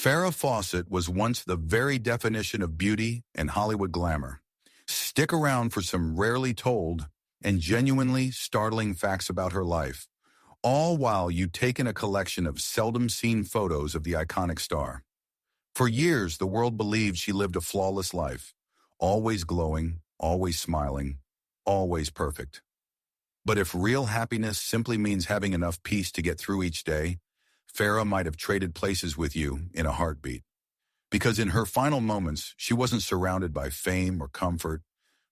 Farrah Fawcett was once the very definition of beauty and Hollywood glamour. Stick around for some rarely told and genuinely startling facts about her life, all while you take in a collection of seldom-seen photos of the iconic star. For years, the world believed she lived a flawless life, always glowing, always smiling, always perfect. But if real happiness simply means having enough peace to get through each day, Farrah might have traded places with you in a heartbeat. Because in her final moments, she wasn't surrounded by fame or comfort,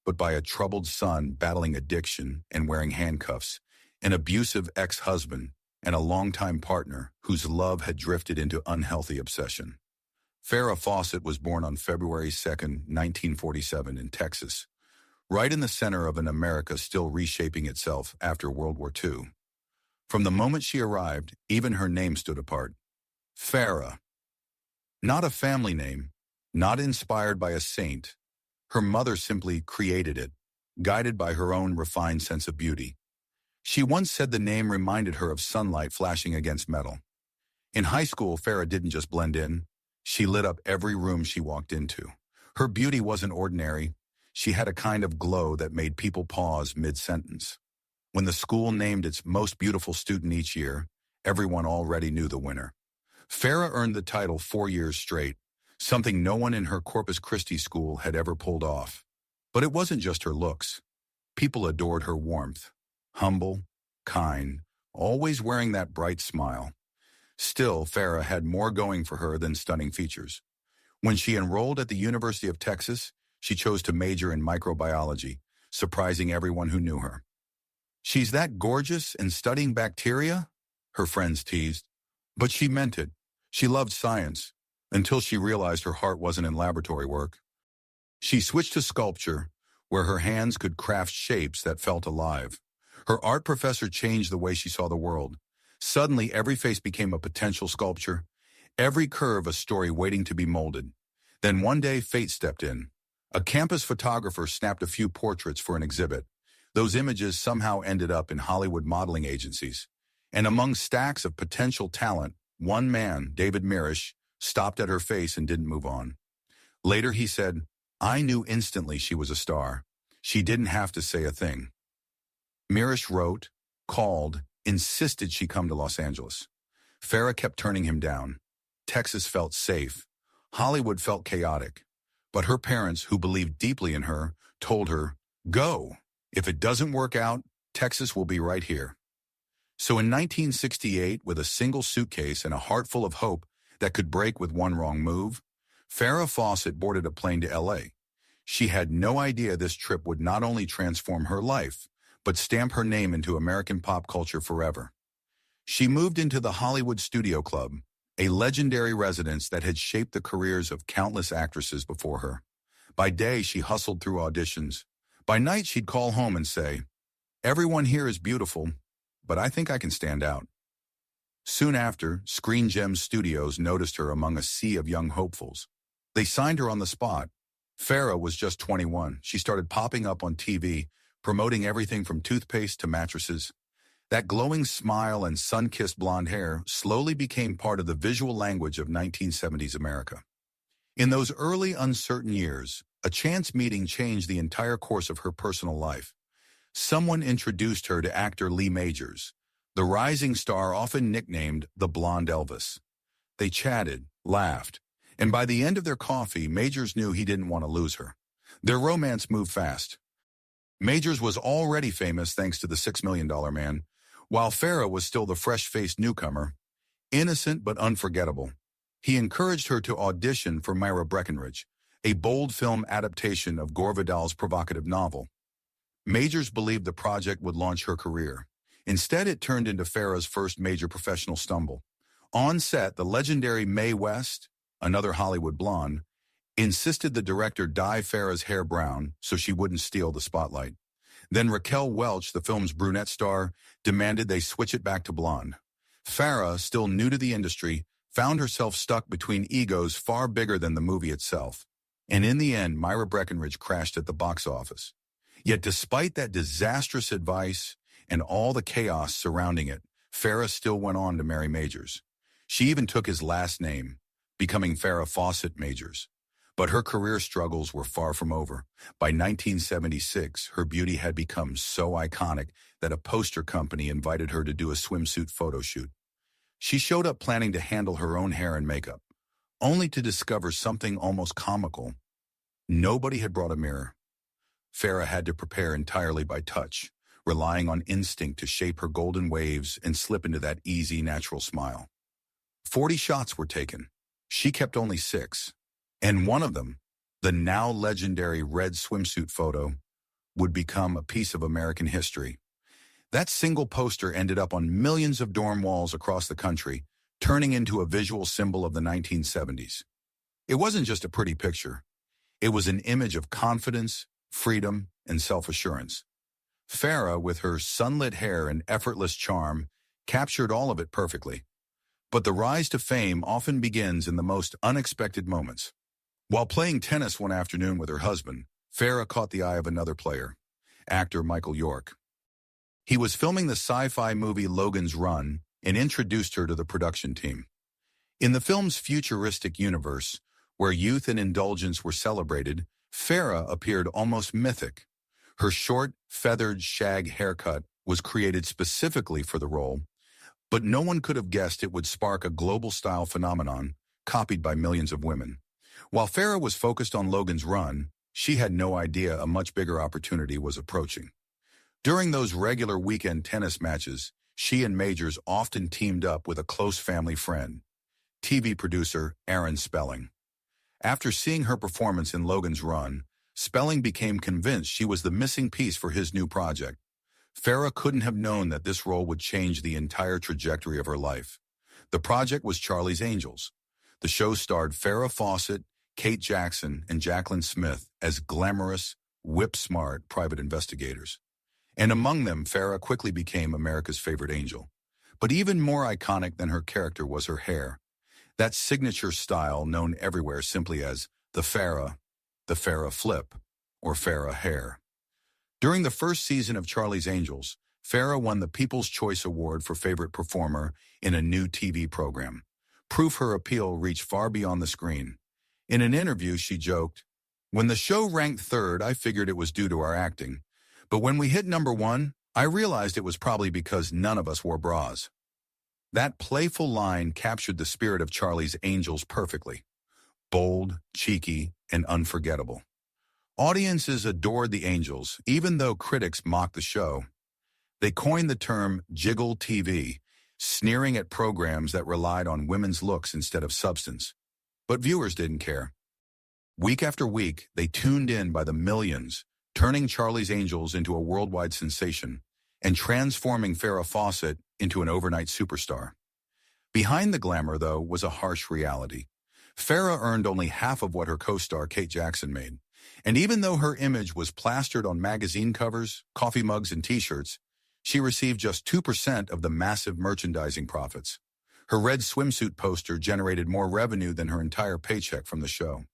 but by a troubled son battling addiction and wearing handcuffs, an abusive ex-husband, and a longtime partner whose love had drifted into unhealthy obsession. Farrah Fawcett was born on February 2, 1947 in Texas, right in the center of an America still reshaping itself after World War II. From the moment she arrived, even her name stood apart. Farrah. Not a family name, not inspired by a saint. Her mother simply created it, guided by her own refined sense of beauty. She once said the name reminded her of sunlight flashing against metal. In high school, Farrah didn't just blend in. She lit up every room she walked into. Her beauty wasn't ordinary. She had a kind of glow that made people pause mid-sentence. When the school named its most beautiful student each year, everyone already knew the winner. Farrah earned the title 4 years straight, something no one in her Corpus Christi school had ever pulled off. But it wasn't just her looks. People adored her warmth. Humble, kind, always wearing that bright smile. Still, Farrah had more going for her than stunning features. When she enrolled at the University of Texas, she chose to major in microbiology, surprising everyone who knew her. "She's that gorgeous and studying bacteria?" her friends teased. But she meant it. She loved science, until she realized her heart wasn't in laboratory work. She switched to sculpture, where her hands could craft shapes that felt alive. Her art professor changed the way she saw the world. Suddenly, every face became a potential sculpture, every curve a story waiting to be molded. Then one day, fate stepped in. A campus photographer snapped a few portraits for an exhibit. Those images somehow ended up in Hollywood modeling agencies. And among stacks of potential talent, one man, David Mirisch, stopped at her face and didn't move on. Later he said, "I knew instantly she was a star. She didn't have to say a thing." Mirisch wrote, called, insisted she come to Los Angeles. Farrah kept turning him down. Texas felt safe. Hollywood felt chaotic. But her parents, who believed deeply in her, told her, "Go. If it doesn't work out, Texas will be right here." So in 1968, with a single suitcase and a heart full of hope that could break with one wrong move, Farrah Fawcett boarded a plane to LA. She had no idea this trip would not only transform her life, but stamp her name into American pop culture forever. She moved into the Hollywood Studio Club, a legendary residence that had shaped the careers of countless actresses before her. By day, she hustled through auditions. By night, she'd call home and say, "Everyone here is beautiful, but I think I can stand out." Soon after, Screen Gems Studios noticed her among a sea of young hopefuls. They signed her on the spot. Farrah was just 21. She started popping up on TV, promoting everything from toothpaste to mattresses. That glowing smile and sun-kissed blonde hair slowly became part of the visual language of 1970s America. In those early uncertain years, a chance meeting changed the entire course of her personal life. Someone introduced her to actor Lee Majors, the rising star often nicknamed the Blonde Elvis. They chatted, laughed, and by the end of their coffee, Majors knew he didn't want to lose her. Their romance moved fast. Majors was already famous thanks to the $6 Million Man, while Farrah was still the fresh-faced newcomer, innocent but unforgettable. He encouraged her to audition for Myra Breckinridge, a bold film adaptation of Gore Vidal's provocative novel. Majors believed the project would launch her career. Instead, it turned into Farrah's first major professional stumble. On set, the legendary Mae West, another Hollywood blonde, insisted the director dye Farrah's hair brown so she wouldn't steal the spotlight. Then Raquel Welch, the film's brunette star, demanded they switch it back to blonde. Farrah, still new to the industry, found herself stuck between egos far bigger than the movie itself. And in the end, Myra Breckinridge crashed at the box office. Yet despite that disastrous advice and all the chaos surrounding it, Farrah still went on to marry Majors. She even took his last name, becoming Farrah Fawcett majors. But her career struggles were far from over. By 1976, her beauty had become so iconic that a poster company invited her to do a swimsuit photo shoot. She showed up planning to handle her own hair and makeup, only to discover something almost comical. Nobody had brought a mirror. Farrah had to prepare entirely by touch, relying on instinct to shape her golden waves and slip into that easy, natural smile. 40 shots were taken. She kept only 6. And one of them, the now legendary red swimsuit photo, would become a piece of American history. That single poster ended up on millions of dorm walls across the country, turning into a visual symbol of the 1970s. It wasn't just a pretty picture. It was an image of confidence, freedom, and self-assurance. Farrah, with her sunlit hair and effortless charm, captured all of it perfectly. But the rise to fame often begins in the most unexpected moments. While playing tennis one afternoon with her husband, Farrah caught the eye of another player, actor Michael York. He was filming the sci-fi movie Logan's Run and introduced her to the production team. In the film's futuristic universe, where youth and indulgence were celebrated, Farrah appeared almost mythic. Her short, feathered shag haircut was created specifically for the role, but no one could have guessed it would spark a global-style phenomenon copied by millions of women. While Farrah was focused on Logan's Run, she had no idea a much bigger opportunity was approaching. During those regular weekend tennis matches, she and majors often teamed up with a close family friend, TV producer Aaron Spelling. After seeing her performance in Logan's Run, Spelling became convinced she was the missing piece for his new project. Farrah couldn't have known that this role would change the entire trajectory of her life. The project was Charlie's Angels. The show starred Farrah Fawcett, Kate Jackson, and Jaclyn Smith as glamorous, whip-smart private investigators. And among them, Farrah quickly became America's favorite angel. But even more iconic than her character was her hair. That signature style known everywhere simply as the Farrah flip, or Farrah hair. During the first season of Charlie's Angels, Farrah won the People's Choice Award for Favorite Performer in a new TV program. Proof her appeal reached far beyond the screen. In an interview, she joked, "When the show ranked 3rd, I figured it was due to our acting. But when we hit number 1, I realized it was probably because none of us wore bras." That playful line captured the spirit of Charlie's Angels perfectly. Bold, cheeky, and unforgettable. Audiences adored the Angels, even though critics mocked the show. They coined the term jiggle TV, sneering at programs that relied on women's looks instead of substance. But viewers didn't care. Week after week, they tuned in by the millions, turning Charlie's Angels into a worldwide sensation and transforming Farrah Fawcett into an overnight superstar. Behind the glamour, though, was a harsh reality. Farrah earned only half of what her co-star Kate Jackson made. And even though her image was plastered on magazine covers, coffee mugs, and t-shirts, she received just 2% of the massive merchandising profits. Her red swimsuit poster generated more revenue than her entire paycheck from the show.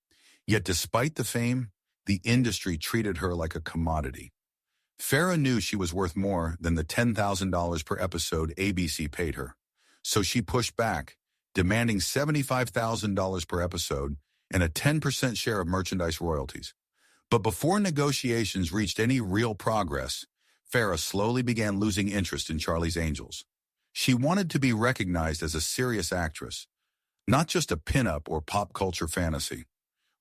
Yet despite the fame, the industry treated her like a commodity. Farrah knew she was worth more than the $10,000 per episode ABC paid her. So she pushed back, demanding $75,000 per episode and a 10% share of merchandise royalties. But before negotiations reached any real progress, Farrah slowly began losing interest in Charlie's Angels. She wanted to be recognized as a serious actress, not just a pinup or pop culture fantasy.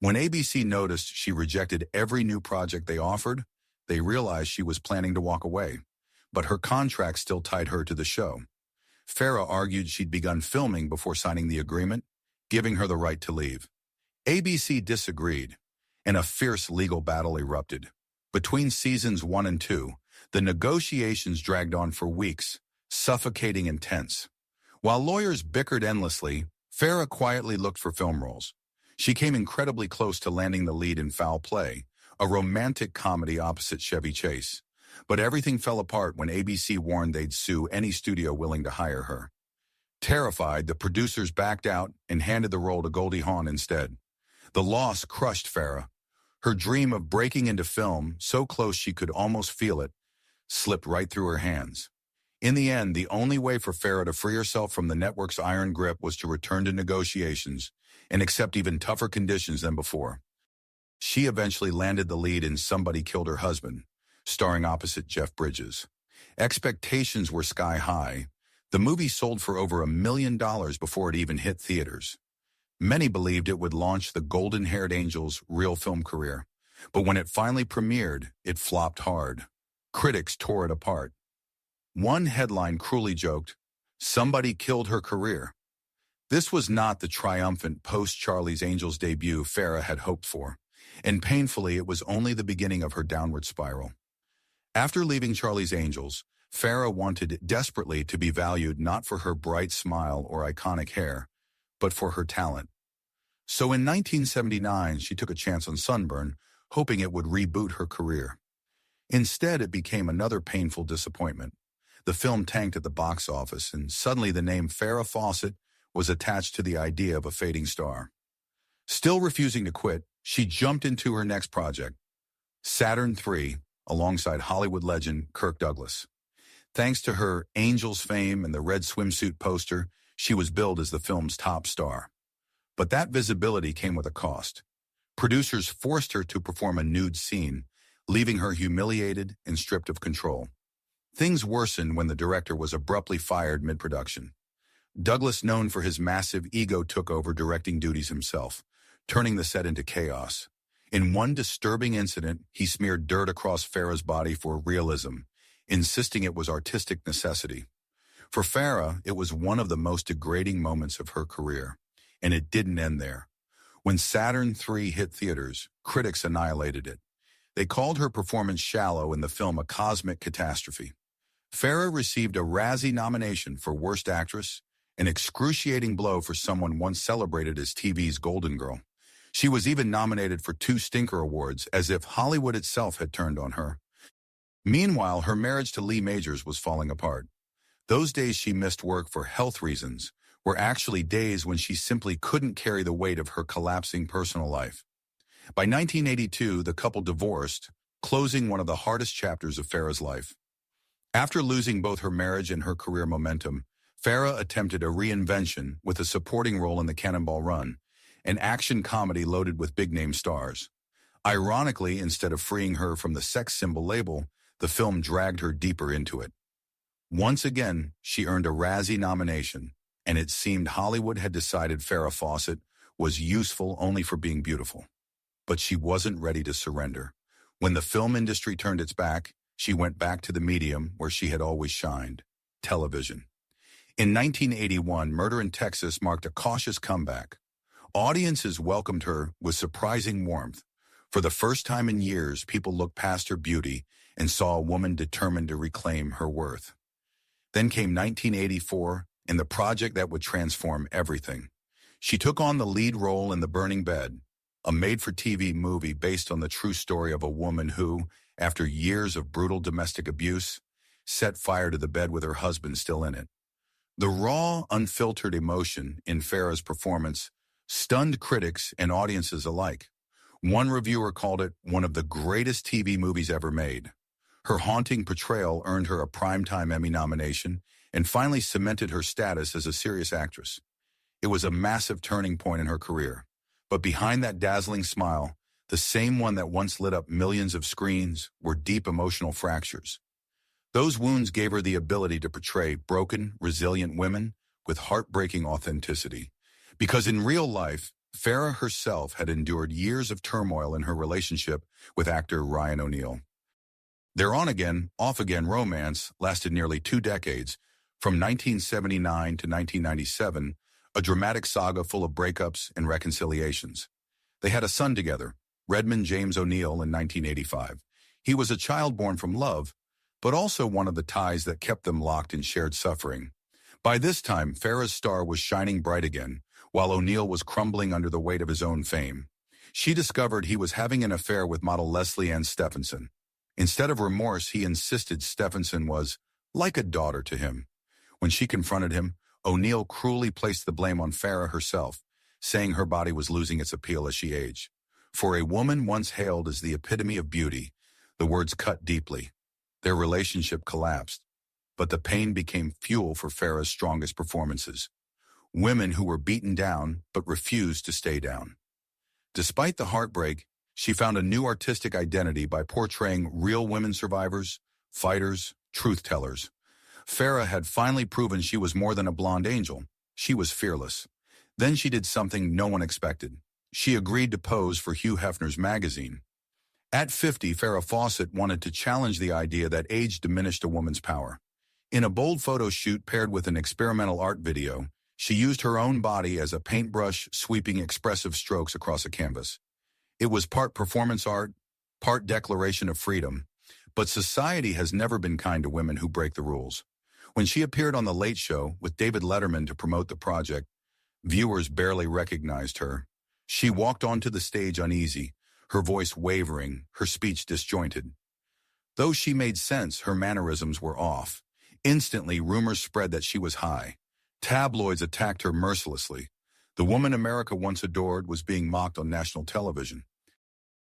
When ABC noticed she rejected every new project they offered, they realized she was planning to walk away. But her contract still tied her to the show. Farrah argued she'd begun filming before signing the agreement, giving her the right to leave. ABC disagreed, and a fierce legal battle erupted. Between seasons 1 and 2, the negotiations dragged on for weeks, suffocating and tense. While lawyers bickered endlessly, Farrah quietly looked for film roles. She came incredibly close to landing the lead in Foul Play, a romantic comedy opposite Chevy Chase. But everything fell apart when ABC warned they'd sue any studio willing to hire her. Terrified, the producers backed out and handed the role to Goldie Hawn instead. The loss crushed Farrah. Her dream of breaking into film, so close she could almost feel it, slipped right through her hands. In the end, the only way for Farrah to free herself from the network's iron grip was to return to negotiations and accept even tougher conditions than before. She eventually landed the lead in Somebody Killed Her Husband, starring opposite Jeff Bridges. Expectations were sky high. The movie sold for over $1 million before it even hit theaters. Many believed it would launch the golden-haired angel's real film career, but when it finally premiered, it flopped hard. Critics tore it apart. One headline cruelly joked, "Somebody killed her career." This was not the triumphant post-Charlie's Angels debut Farrah had hoped for, and painfully it was only the beginning of her downward spiral. After leaving Charlie's Angels, Farrah wanted desperately to be valued not for her bright smile or iconic hair, but for her talent. So in 1979, she took a chance on Sunburn, hoping it would reboot her career. Instead, it became another painful disappointment. The film tanked at the box office, and suddenly the name Farrah Fawcett was attached to the idea of a fading star. Still refusing to quit, she jumped into her next project, Saturn III, alongside Hollywood legend Kirk Douglas. Thanks to her Angels fame and the red swimsuit poster, she was billed as the film's top star. But that visibility came with a cost. Producers forced her to perform a nude scene, leaving her humiliated and stripped of control. Things worsened when the director was abruptly fired mid-production. Douglas, known for his massive ego, took over directing duties himself, turning the set into chaos. In one disturbing incident, he smeared dirt across Farrah's body for realism, insisting it was artistic necessity. For Farrah, it was one of the most degrading moments of her career, and it didn't end there. When Saturn III hit theaters, critics annihilated it. They called her performance shallow and the film a cosmic catastrophe. Farrah received a Razzie nomination for Worst Actress, an excruciating blow for someone once celebrated as TV's Golden Girl. She was even nominated for 2 Stinker Awards, as if Hollywood itself had turned on her. Meanwhile, her marriage to Lee Majors was falling apart. Those days she missed work for health reasons were actually days when she simply couldn't carry the weight of her collapsing personal life. By 1982, the couple divorced, closing one of the hardest chapters of Farrah's life. After losing both her marriage and her career momentum, Farrah attempted a reinvention with a supporting role in The Cannonball Run, an action comedy loaded with big-name stars. Ironically, instead of freeing her from the sex symbol label, the film dragged her deeper into it. Once again, she earned a Razzie nomination, and it seemed Hollywood had decided Farrah Fawcett was useful only for being beautiful. But she wasn't ready to surrender. When the film industry turned its back, she went back to the medium where she had always shined, television. In 1981, Murder in Texas marked a cautious comeback. Audiences welcomed her with surprising warmth. For the first time in years, people looked past her beauty and saw a woman determined to reclaim her worth. Then came 1984 and the project that would transform everything. She took on the lead role in The Burning Bed, a made-for-TV movie based on the true story of a woman who, after years of brutal domestic abuse, set fire to the bed with her husband still in it. The raw, unfiltered emotion in Farrah's performance stunned critics and audiences alike. One reviewer called it one of the greatest TV movies ever made. Her haunting portrayal earned her a Primetime Emmy nomination and finally cemented her status as a serious actress. It was a massive turning point in her career. But behind that dazzling smile, the same one that once lit up millions of screens, were deep emotional fractures. Those wounds gave her the ability to portray broken, resilient women with heartbreaking authenticity. Because in real life, Farrah herself had endured years of turmoil in her relationship with actor Ryan O'Neal. Their on-again, off-again romance lasted nearly 2 decades, from 1979 to 1997, a dramatic saga full of breakups and reconciliations. They had a son together, Redmond James O'Neal, in 1985. He was a child born from love, but also one of the ties that kept them locked in shared suffering. By this time, Farrah's star was shining bright again, while O'Neal was crumbling under the weight of his own fame. She discovered he was having an affair with model Leslie Ann Stephenson. Instead of remorse, he insisted Stephenson was like a daughter to him. When she confronted him, O'Neal cruelly placed the blame on Farrah herself, saying her body was losing its appeal as she aged. For a woman once hailed as the epitome of beauty, the words cut deeply. Their relationship collapsed. but the pain became fuel for Farrah's strongest performances. Women who were beaten down but refused to stay down. Despite the heartbreak, she found a new artistic identity by portraying real women survivors, fighters, truth-tellers. Farrah had finally proven she was more than a blonde angel. She was fearless. Then she did something no one expected. She agreed to pose for Hugh Hefner's magazine. At 50, Farrah Fawcett wanted to challenge the idea that age diminished a woman's power. In a bold photo shoot paired with an experimental art video, she used her own body as a paintbrush, sweeping expressive strokes across a canvas. It was part performance art, part declaration of freedom. But society has never been kind to women who break the rules. When she appeared on The Late Show with David Letterman to promote the project, viewers barely recognized her. She walked onto the stage uneasy, her voice wavering, her speech disjointed. Though she made sense, her mannerisms were off. Instantly, rumors spread that she was high. Tabloids attacked her mercilessly. The woman America once adored was being mocked on national television.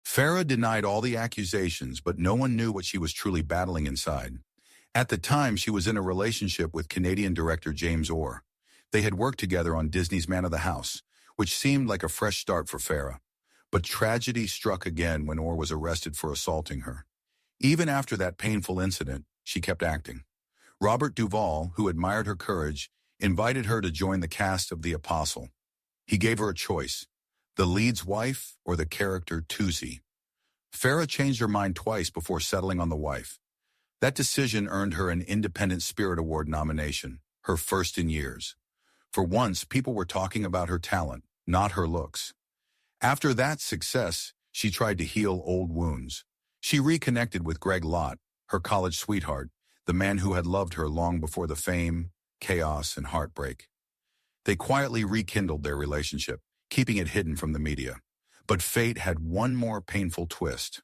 Farrah denied all the accusations, but no one knew what she was truly battling inside. At the time, she was in a relationship with Canadian director James Orr. They had worked together on Disney's Man of the House, which seemed like a fresh start for Farrah. But tragedy struck again when Orr was arrested for assaulting her. Even after that painful incident, she kept acting. Robert Duvall, who admired her courage, invited her to join the cast of The Apostle. He gave her a choice: the lead's wife or the character Tusi. Farrah changed her mind twice before settling on the wife. That decision earned her an Independent Spirit Award nomination, her first in years. For once, people were talking about her talent, not her looks. After that success, she tried to heal old wounds. She reconnected with Greg Lott, her college sweetheart, the man who had loved her long before the fame, chaos, and heartbreak. They quietly rekindled their relationship, keeping it hidden from the media. But fate had one more painful twist.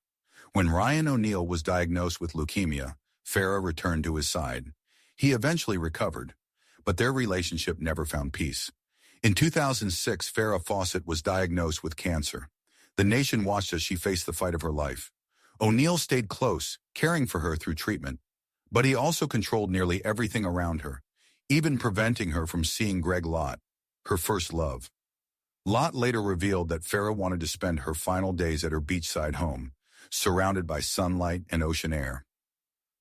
When Ryan O'Neal was diagnosed with leukemia, Farrah returned to his side. He eventually recovered, but their relationship never found peace. In 2006, Farrah Fawcett was diagnosed with cancer. The nation watched as she faced the fight of her life. O'Neal stayed close, caring for her through treatment. But he also controlled nearly everything around her, even preventing her from seeing Greg Lott, her first love. Lott later revealed that Farrah wanted to spend her final days at her beachside home, surrounded by sunlight and ocean air.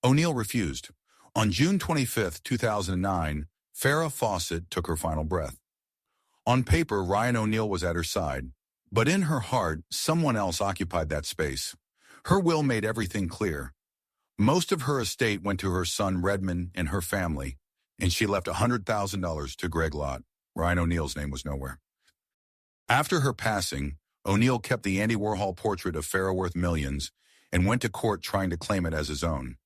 O'Neal refused. On June 25, 2009, Farrah Fawcett took her final breath. On paper, Ryan O'Neal was at her side, but in her heart, someone else occupied that space. Her will made everything clear. Most of her estate went to her son Redmond and her family, and she left $100,000 to Greg Lott. Ryan O'Neal's name was nowhere. After her passing, O'Neal kept the Andy Warhol portrait of Farrah worth millions and went to court trying to claim it as his own.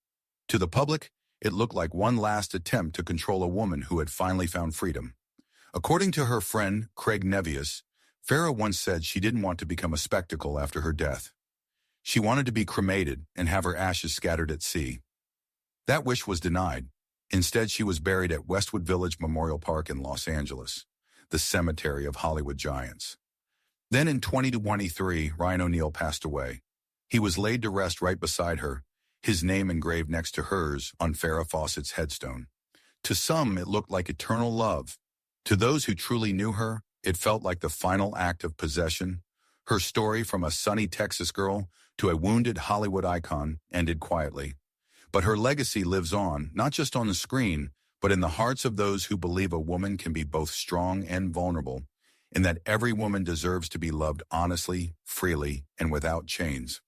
To the public, it looked like one last attempt to control a woman who had finally found freedom. According to her friend, Craig Nevius, Farrah once said she didn't want to become a spectacle after her death. She wanted to be cremated and have her ashes scattered at sea. That wish was denied. Instead, she was buried at Westwood Village Memorial Park in Los Angeles, the cemetery of Hollywood giants. Then in 2023, Ryan O'Neal passed away. He was laid to rest right beside her, his name engraved next to hers on Farrah Fawcett's headstone. To some, it looked like eternal love. To those who truly knew her, it felt like the final act of possession. Her story from a sunny Texas girl to a wounded Hollywood icon ended quietly. But her legacy lives on, not just on the screen, but in the hearts of those who believe a woman can be both strong and vulnerable, and that every woman deserves to be loved honestly, freely, and without chains.